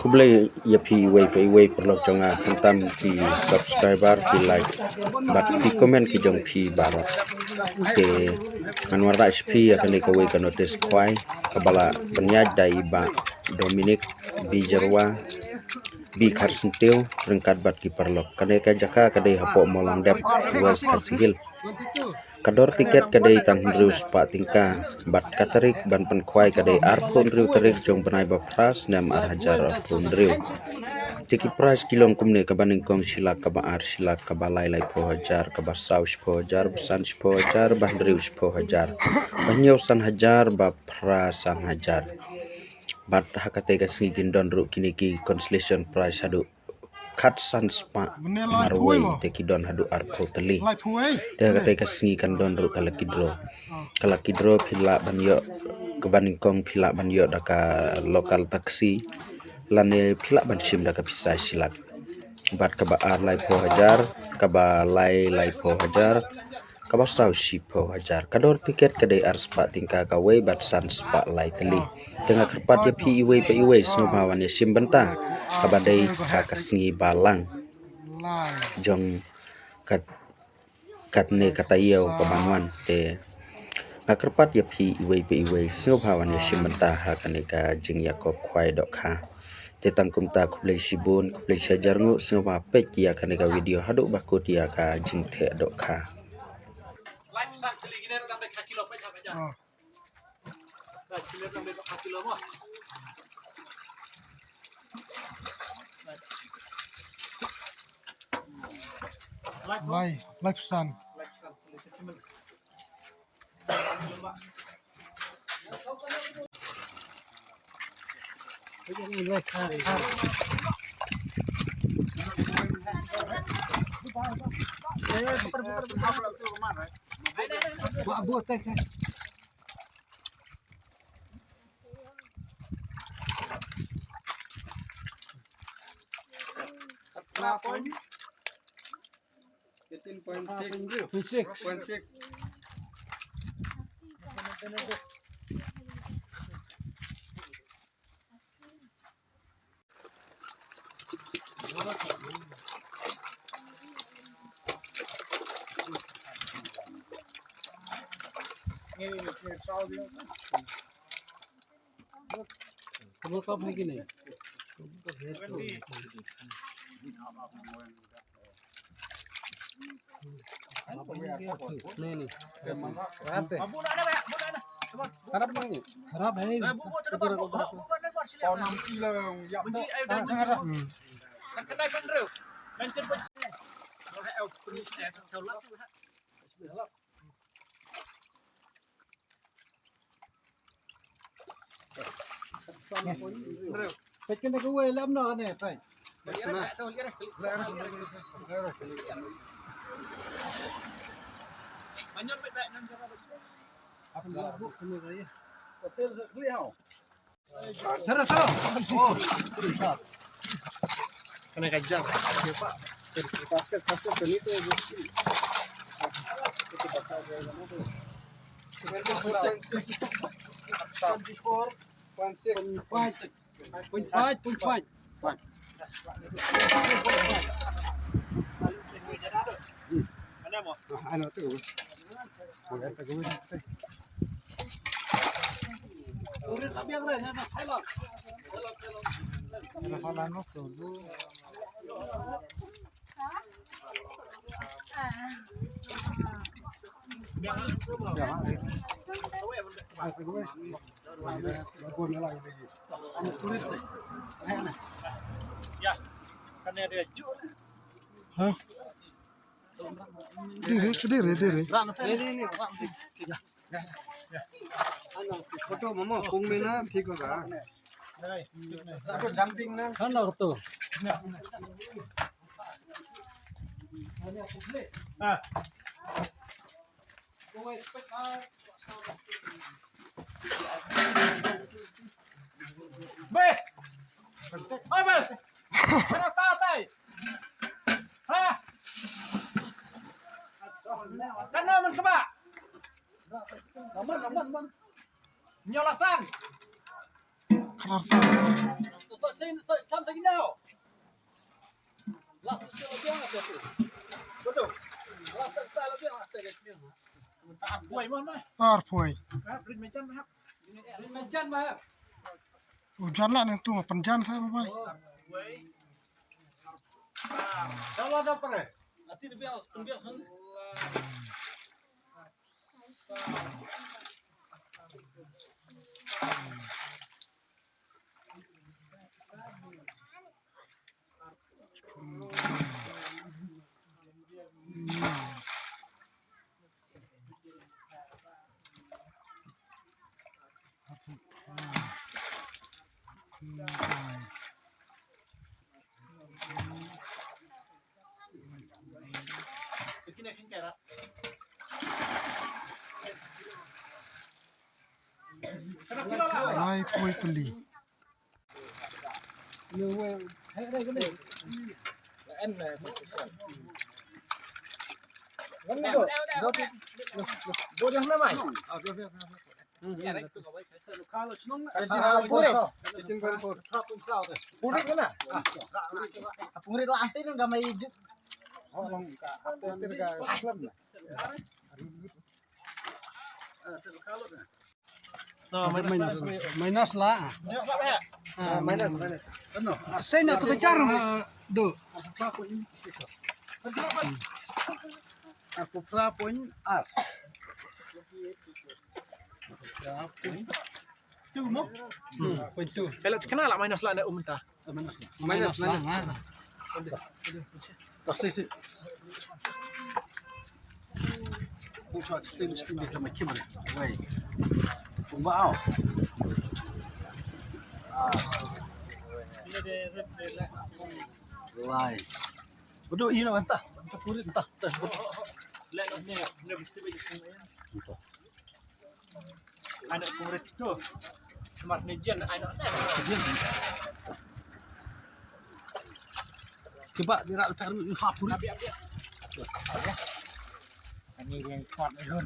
Kublai ya pi way perlu jonga kantam ki subscriber ki like bat pi comment ki jong pi barot ke anwar da pi akan ka way ka notice kwai kabala penyaj dai ba Dominic Bijerwa bi karsentil rengkat bat ki perlok kane ka jaka kadai hapo molang dep was kasihil kador tiket kadai tang rus pa tingka bat katarik ban penkwai kadai arpun riu tarik jong benai bapras nam arhajar arpun riu tiki price kilong kumne kabaning kong silak kabaar silak kabalai lai po hajar kabasau po hajar besan po hajar bandriu po hajar banyo san hajar bapra san hajar bat hakate kasi gindon ru kiniki consolation price hadu kat san spa marway teki don hadu arpo teli te hakate kasi kandon ru kalakidro pila banyo kebaning kong pila banyo daka lokal taksi lane pila ban sim daka pisai silak bat kabaar lai po hajar kabalai lai po hajar kabasau si po hajar kador tiket kadai arspa tingka kawai bat san spa lai teli tengah kerpat ya pi iwe snobawan ya sim benta kabadai kasngi balang jong katne katayau kabanwan te ngakerpat ya pi iwe snobawan ya sim benta hakane ka jing yakob kwai dok ha te tangkum ta kublai sibun kublai sajar ngu snoba pek ya kane ka video haduk bakut ya ka jing te dok ha Lai pesan. Buat teh. Point 15.6. Kamu kau pergi ni? Ni. Harap ni. Harap hai. Kau 6 kilo yang harap. Kedai pendrew. Mencet pun. Kalau hai pergi tolak tu ha. Phải cái này cái quay lắm nó này phải. Kena kajang. Siapa? Kaskas ini tu. 24.5. Ano tu? Maganda gawin natin. Ulit tabiang rin, ano? Highland. Highland mo to. Ya, kan ada jur. Hah? Diri. Ini. Ya. Foto mama kung mena ठीक होगा. Aku jumping na. Kan tu. Ah. Bes. Oh bes. Mana tatai? Hah? Kan naman ka ba? Naman. Nyolasan. Kenapa? Sam lagi now. Last lagi apa tu? Betul. Last lagi apa tu? Tak puai mana? Par phôi. Print macam apa? Print macam apa? Hujan lah nih tuh penjan saya bapak. Kalau ada apa? Nanti dia biar penbiar kan. Begini kan kira. Lai phôi tali. Hay đây cái này. Em này. Vẫn được. Vô đi hôm mày. Ya đấy, tôi có mấy cái sơ lục khá là nóng. Purit kan? Purit lah antin enggak mai. Nah, minus lah. Minus. Saya nak kejar do. Aku pun ar. Tu mo? Pintu. Kalau kenal lah minus lah nak umta. Minus lah. Pasti sih. Bukan sistem dia macam gimana? Wei. Wow. Lai. Bodoh ini nak entah. Entah purit entah. Let us know. Ni mesti bagi semua. Anak purit tu. Smart Nejen anak dia. Coba dia nak lepas ni hap purit. Ini yang kuat ni hơn.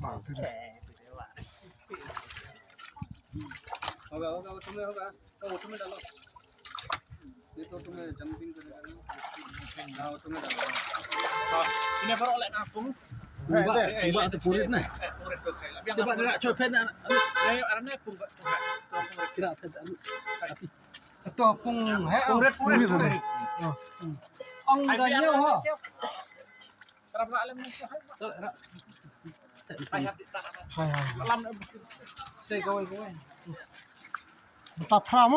Bảo thế này. होगा तुम्हें होगा तो वो तुम्हें डालो ये तो तुम्हें जंपिंग करेगा ना वो तुम्हें डालो हां ini baru oleh napung coba itu purit nah coba dia coba pen ayo arane pung kira Itu pung purit Ông dah nhiều ha. terap alam ni hai Hai hai. alam Saya kowe. Tap pram.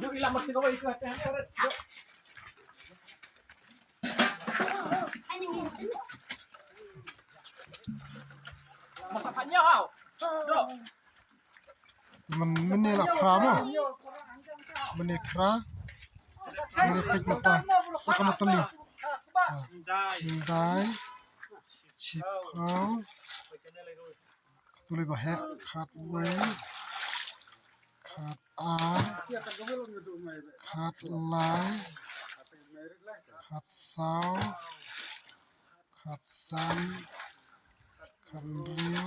Yuk ilang mesti kau itu hati yuk masakannya kau dok Mene la pram. Mene kra. Mene pek mata. Sakamatuli. Dai. Chip hao. Tuli bahe khat we. Khat a. Khat lai. Khat sao. Khat san. Khat riu.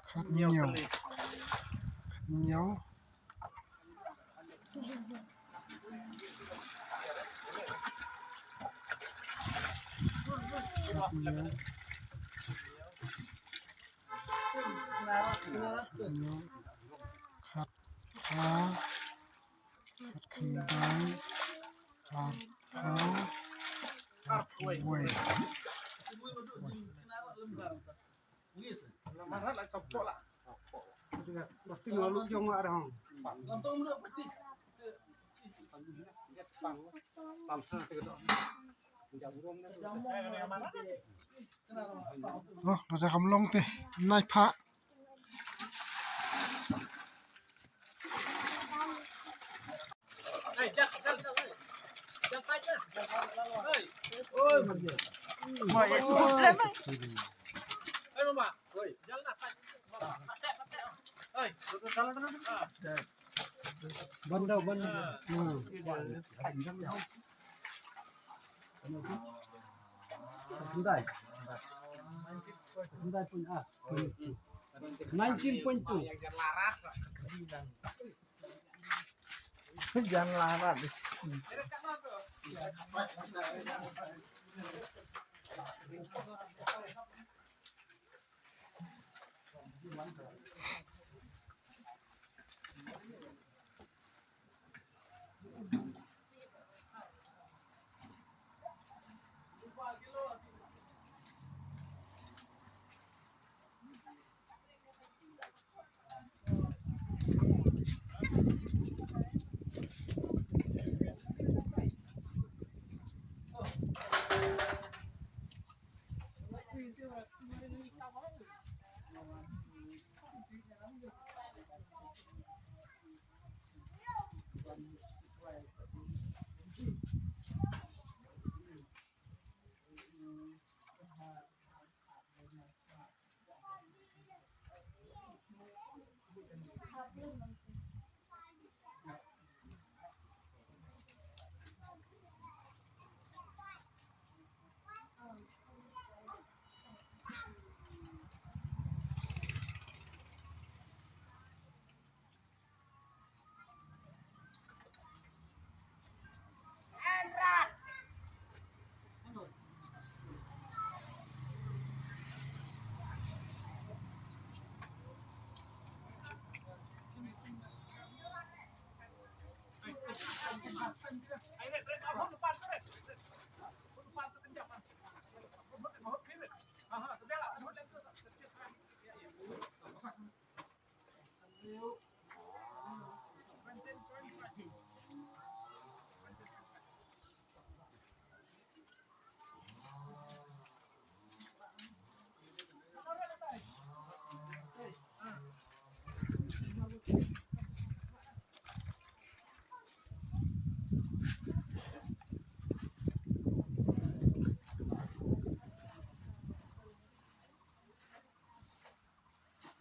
Khat nhiều. Khat nhiều. Khat nhiều. Khát khá khát khăn đáy khát pháo khát quầy marah lah sopok lah Berarti lalu yang ada hang. langsung udah pasti Oh, ada kamlong teh, naik pak. Bandau. Hyundai. Hyundai punya 19.2. Jangan larat.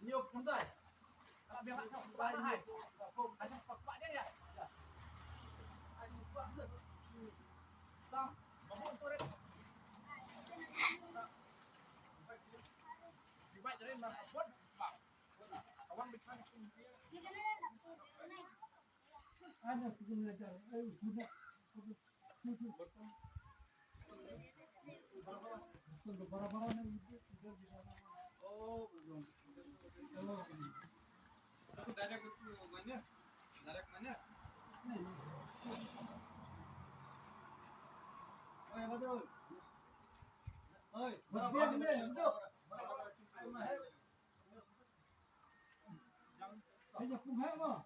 Nhiều cuốn rồi. Biar nak tahu apa hai. Ada pak dia ya. Ada pak tu. Sam, bangun tu. Di baik dari mana pun, bang. Awang bikin ada sebenarnya sudah oh belum. Direct mana? Direct mana? Oi, betul. Oi, berapa ni? Duduk. Saya pun hai mah.